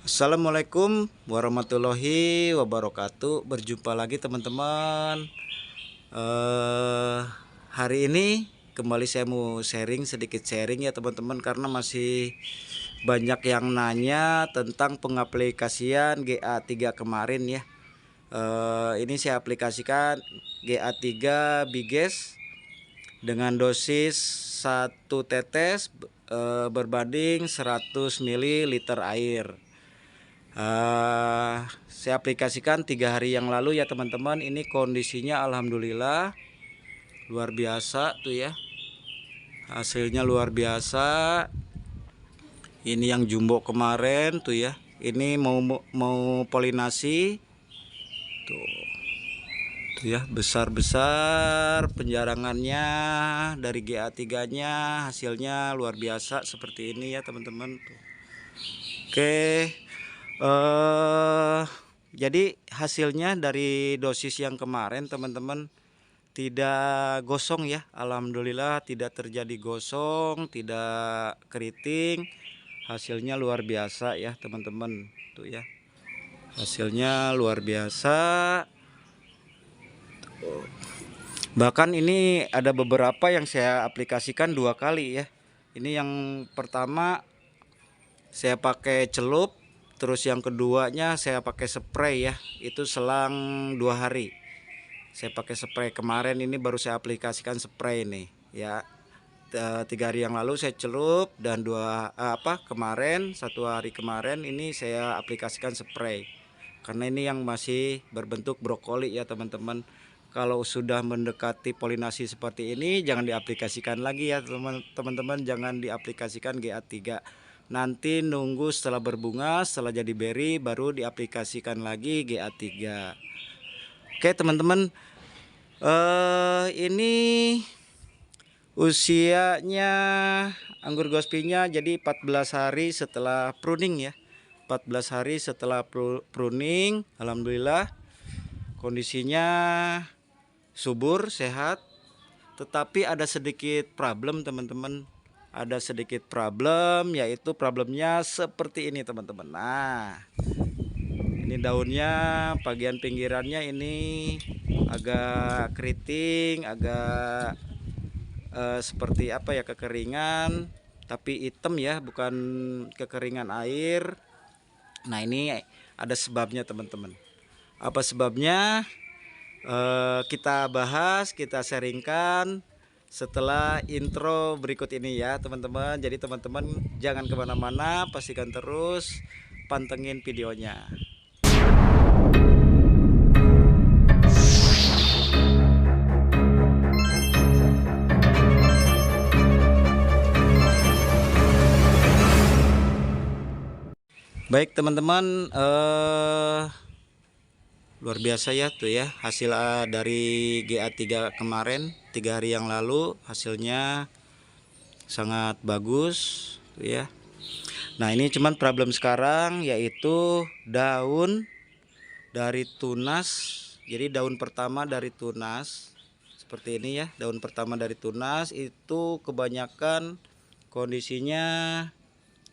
Assalamualaikum warahmatullahi wabarakatuh. Berjumpa lagi teman-teman. eh Hari ini kembali saya mau sedikit sharing ya teman-teman, karena masih banyak yang nanya tentang pengaplikasian GA3 kemarin ya. Ini saya aplikasikan GA3 Biges dengan dosis 1 tetes berbanding 100 ml air. Saya aplikasikan 3 hari yang lalu ya teman-teman. Ini kondisinya alhamdulillah luar biasa tuh ya, hasilnya luar biasa. Ini yang jumbo kemarin tuh ya, ini mau polinasi tuh ya, besar-besar penjarangannya dari GA3 nya. Hasilnya luar biasa seperti ini ya teman-teman tuh. Oke, jadi hasilnya dari dosis yang kemarin teman-teman tidak gosong ya, alhamdulillah tidak terjadi gosong, tidak keriting. Hasilnya luar biasa ya teman-teman tuh ya, hasilnya luar biasa. Bahkan ini ada beberapa yang saya aplikasikan 2 kali ya. Ini yang pertama saya pakai celup, terus yang keduanya saya pakai spray ya. Itu selang 2 hari saya pakai spray. Kemarin ini baru saya aplikasikan spray nih ya. 3 hari yang lalu saya celup, dan kemarin 1 hari kemarin ini saya aplikasikan spray, karena ini yang masih berbentuk brokoli ya teman-teman. Kalau sudah mendekati polinasi seperti ini jangan diaplikasikan lagi ya teman-teman, jangan diaplikasikan GA3. Nanti nunggu setelah berbunga, setelah jadi berry baru diaplikasikan lagi GA3. Oke teman-teman, ini usianya anggur gospinya jadi 14 hari setelah pruning ya. 14 hari setelah pruning, alhamdulillah kondisinya subur, sehat. Tetapi ada sedikit problem teman-teman. Ada sedikit problem, yaitu problemnya seperti ini teman-teman. Nah, ini daunnya bagian pinggirannya ini agak keriting, agak seperti apa ya, kekeringan, tapi hitam ya, bukan kekeringan air. Nah, ini ada sebabnya teman-teman. Apa sebabnya? Kita bahas, kita sharingkan setelah intro berikut ini ya teman-teman. Jadi teman-teman jangan kemana-mana, pastikan terus pantengin videonya. Baik teman-teman, luar biasa ya tuh ya hasil dari GA3 kemarin 3 hari yang lalu. Hasilnya sangat bagus tuh ya. Nah, ini cuman problem sekarang yaitu daun dari tunas. Jadi daun pertama dari tunas seperti ini ya, daun pertama dari tunas itu kebanyakan kondisinya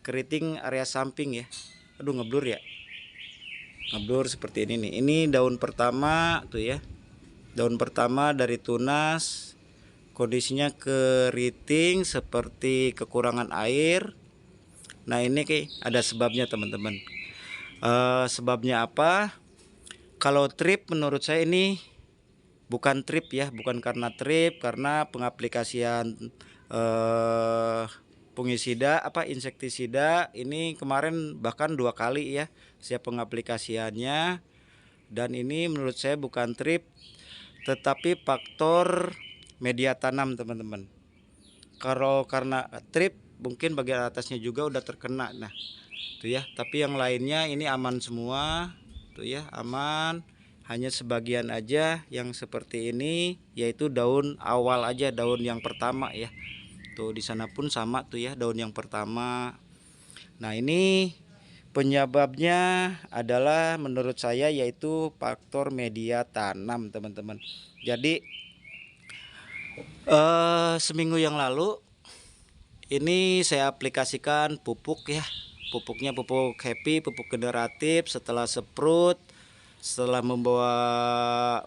keriting area samping ya. Aduh, ngeblur ya, ngeblur seperti ini nih. Ini daun pertama tuh ya, daun pertama dari tunas kondisinya keriting seperti kekurangan air. Nah, ini ada sebabnya teman-teman. Sebabnya apa? Kalau trip menurut saya ini bukan trip ya, bukan karena trip, karena pengaplikasian fungisida insektisida ini kemarin bahkan 2 kali ya saya pengaplikasiannya. Dan ini menurut saya bukan trip, tetapi faktor media tanam teman-teman. Kalau karena trip mungkin bagian atasnya juga udah terkena. Nah tuh ya, tapi yang lainnya ini aman semua tuh ya, aman. Hanya sebagian aja yang seperti ini, yaitu daun awal aja, daun yang pertama ya. Tuh di sana pun sama tuh ya, daun yang pertama. Nah, ini penyebabnya adalah menurut saya yaitu faktor media tanam teman-teman. Jadi seminggu yang lalu ini saya aplikasikan pupuk ya, pupuknya pupuk happy, pupuk generatif. Setelah seprut, setelah membawa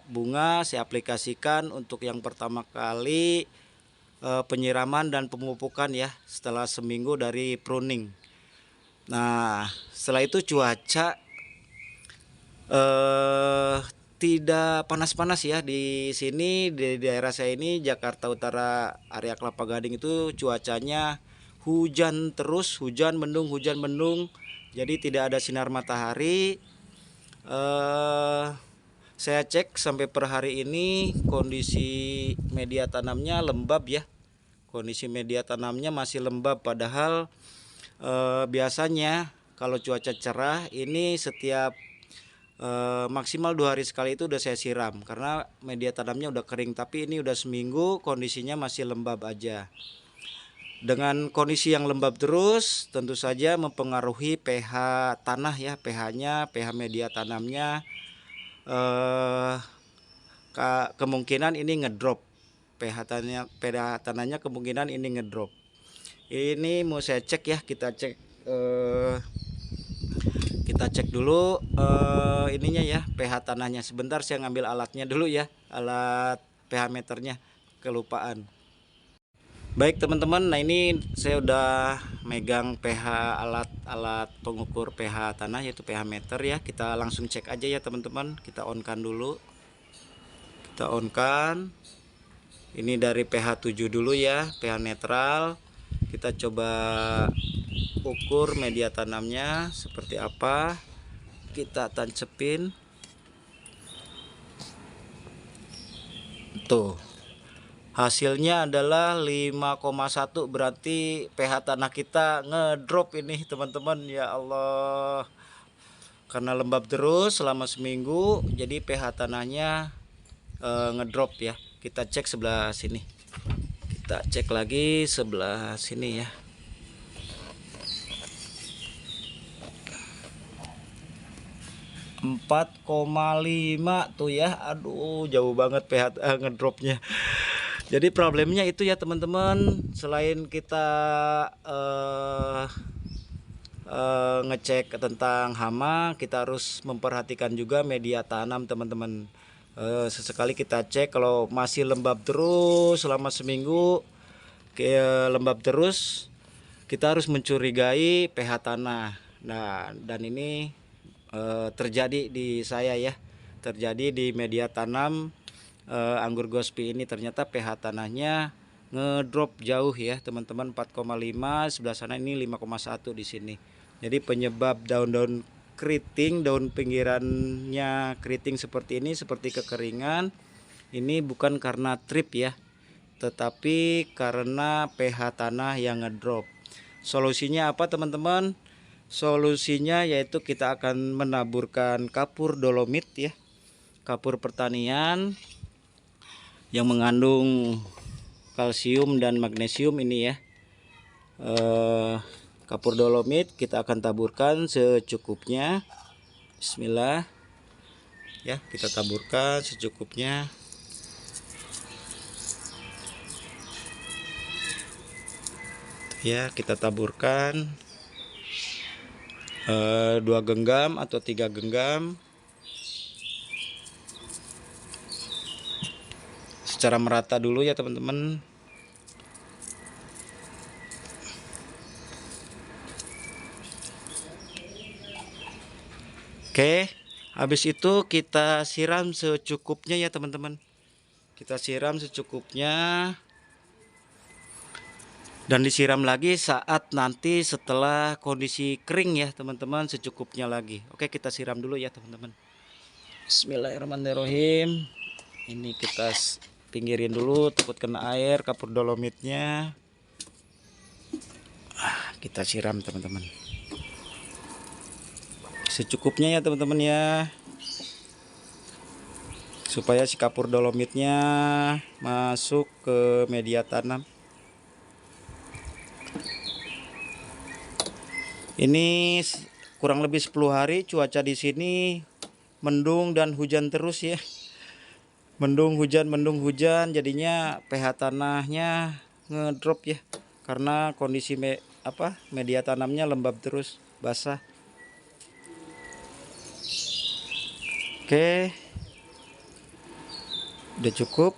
bunga, saya aplikasikan untuk yang pertama kali penyiraman dan pemupukan ya, setelah seminggu dari pruning. Nah, setelah itu cuaca tidak panas-panas ya di sini, di daerah saya ini Jakarta Utara area Kelapa Gading itu cuacanya hujan terus, hujan mendung, jadi tidak ada sinar matahari. Saya cek sampai per hari ini kondisi media tanamnya lembab ya, kondisi media tanamnya masih lembab, padahal biasanya kalau cuaca cerah ini setiap maksimal 2 hari sekali itu udah saya siram karena media tanamnya udah kering. Tapi ini udah seminggu kondisinya masih lembab aja. Dengan kondisi yang lembab terus tentu saja mempengaruhi pH tanah ya, pH-nya, pH media tanamnya kemungkinan ini ngedrop, pH tanahnya kemungkinan ini ngedrop. Ini mau saya cek ya, kita cek dulu ininya ya, pH tanahnya. Sebentar saya ngambil alatnya dulu ya, alat pH meternya, kelupaan. Baik teman-teman, nah ini saya udah megang pH alat pengukur pH tanah yaitu pH meter ya. Kita langsung cek aja ya teman-teman. Kita on kan dulu. Kita on kan. Ini dari pH 7 dulu ya, pH netral. Kita coba ukur media tanamnya seperti apa. Kita tancepin. Tuh. Hasilnya adalah 5,1, berarti pH tanah kita ngedrop ini teman-teman. Ya Allah, karena lembab terus selama seminggu jadi pH tanahnya ngedrop ya. Kita cek sebelah sini, kita cek lagi sebelah sini ya. Empat 4,5 tuh ya. Aduh, jauh banget pH ngedropnya. Jadi problemnya itu ya teman-teman, selain kita ngecek tentang hama, kita harus memperhatikan juga media tanam teman-teman. Sesekali kita cek kalau masih lembab terus selama seminggu, lembab terus, kita harus mencurigai pH tanah. Nah, dan ini terjadi di saya ya, terjadi di media tanam anggur Gospi ini. Ternyata pH tanahnya ngedrop jauh ya teman-teman, 4,5, sebelah sana ini 5,1 di sini. Jadi penyebab daun-daun keriting, daun pinggirannya keriting seperti ini, seperti kekeringan, ini bukan karena trip ya, tetapi karena pH tanah yang ngedrop. Solusinya apa teman-teman? Solusinya yaitu kita akan menaburkan kapur dolomit ya, kapur pertanian yang mengandung kalsium dan magnesium ini ya. Kapur dolomit kita akan taburkan secukupnya. Bismillah ya, kita taburkan secukupnya. Ya, kita taburkan 2 genggam atau 3 genggam secara merata dulu ya teman-teman. Oke, habis itu kita siram secukupnya ya teman-teman. Kita siram secukupnya dan disiram lagi saat nanti setelah kondisi kering ya teman-teman, secukupnya lagi. Oke, kita siram dulu ya teman-teman. Bismillahirrahmanirrahim. Ini kita pinggirin dulu, takut kena air kapur dolomitnya. Kita siram teman-teman secukupnya ya teman-teman ya, supaya si kapur dolomitnya masuk ke media tanam. Ini kurang lebih 10 hari cuaca di sini mendung dan hujan terus ya. Mendung hujan, jadinya pH tanahnya ngedrop ya, karena kondisi media tanamnya lembab terus. basah. Oke, udah cukup.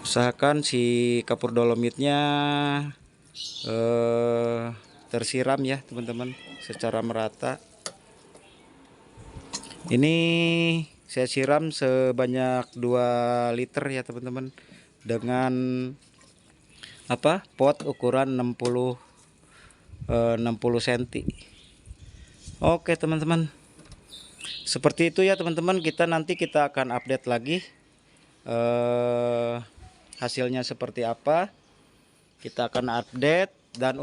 Usahakan si kapur dolomitnya tersiram ya teman-teman, secara merata. Ini saya siram sebanyak 2 liter ya teman-teman, dengan pot ukuran 60 cm. Oke teman-teman, seperti itu ya teman-teman. Nanti kita akan update lagi hasilnya seperti apa. Kita akan update. Dan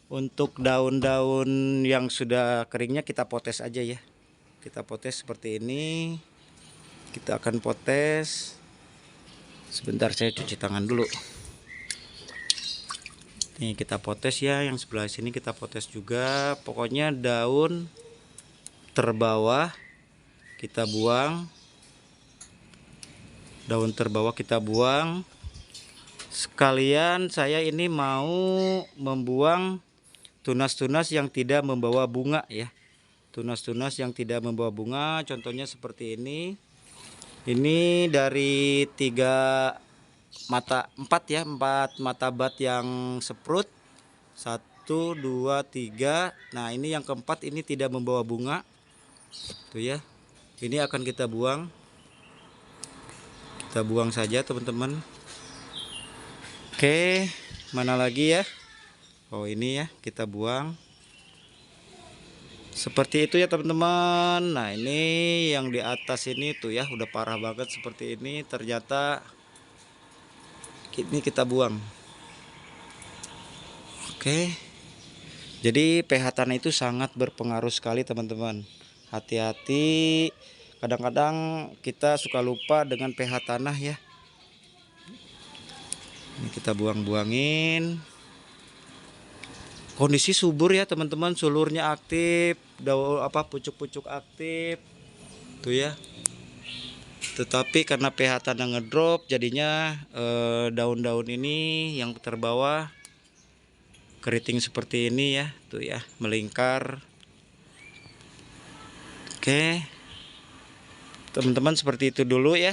untuk daun-daun yang sudah keringnya kita potes aja ya. Kita potes seperti ini. Kita akan potes. Sebentar, saya cuci tangan dulu. Nih kita potes ya, yang sebelah sini kita potes juga. Pokoknya daun terbawah kita buang. Daun terbawah kita buang. Sekalian saya ini mau membuang tunas-tunas yang tidak membawa bunga ya. Tunas-tunas yang tidak membawa bunga, contohnya seperti ini. Ini dari 4 mata bat yang seprut. 1, 2, 3. Nah ini yang keempat, ini tidak membawa bunga tuh ya. Ini akan kita buang. Kita buang saja teman-teman. Oke, mana lagi ya? Oh ini ya, kita buang. Seperti itu ya teman-teman. Nah ini yang di atas ini tuh ya, udah parah banget seperti ini. Ternyata ini kita buang. Oke. Jadi pH tanah itu sangat berpengaruh sekali teman-teman. Hati-hati, kadang-kadang kita suka lupa dengan pH tanah ya. Ini kita buang-buangin. Kondisi subur ya teman-teman, sulurnya aktif, daun pucuk-pucuk aktif tuh ya. Tetapi karena pH tanah ngedrop, jadinya daun-daun ini yang terbawah keriting seperti ini ya, tuh ya, melingkar. Oke teman-teman, seperti itu dulu ya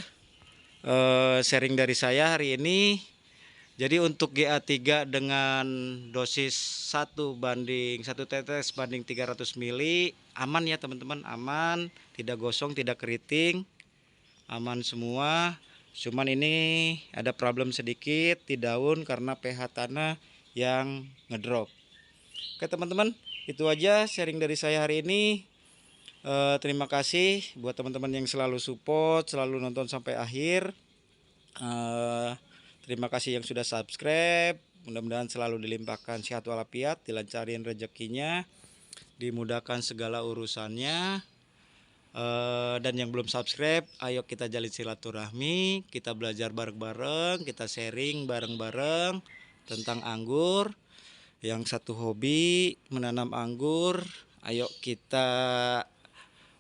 sharing dari saya hari ini. Jadi untuk GA3 dengan dosis 1 tetes banding 300 ml aman ya teman-teman, aman, tidak gosong, tidak keriting, aman semua. Cuman ini ada problem sedikit di daun karena pH tanah yang ngedrop. Oke teman-teman, itu aja sharing dari saya hari ini. Terima kasih buat teman-teman yang selalu support, selalu nonton sampai akhir. Terima kasih yang sudah subscribe. Mudah-mudahan selalu dilimpahkan sehat walafiat, dilancarin rezekinya, dimudahkan segala urusannya. Dan yang belum subscribe, ayo kita jalin silaturahmi, kita belajar bareng-bareng, kita sharing bareng-bareng tentang anggur. Yang satu hobi menanam anggur, ayo kita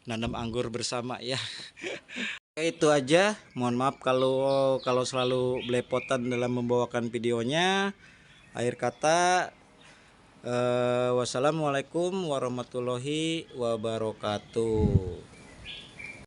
nanam anggur bersama ya. Itu aja, mohon maaf kalau selalu belepotan dalam membawakan videonya. Akhir kata, wassalamualaikum warahmatullahi wabarakatuh.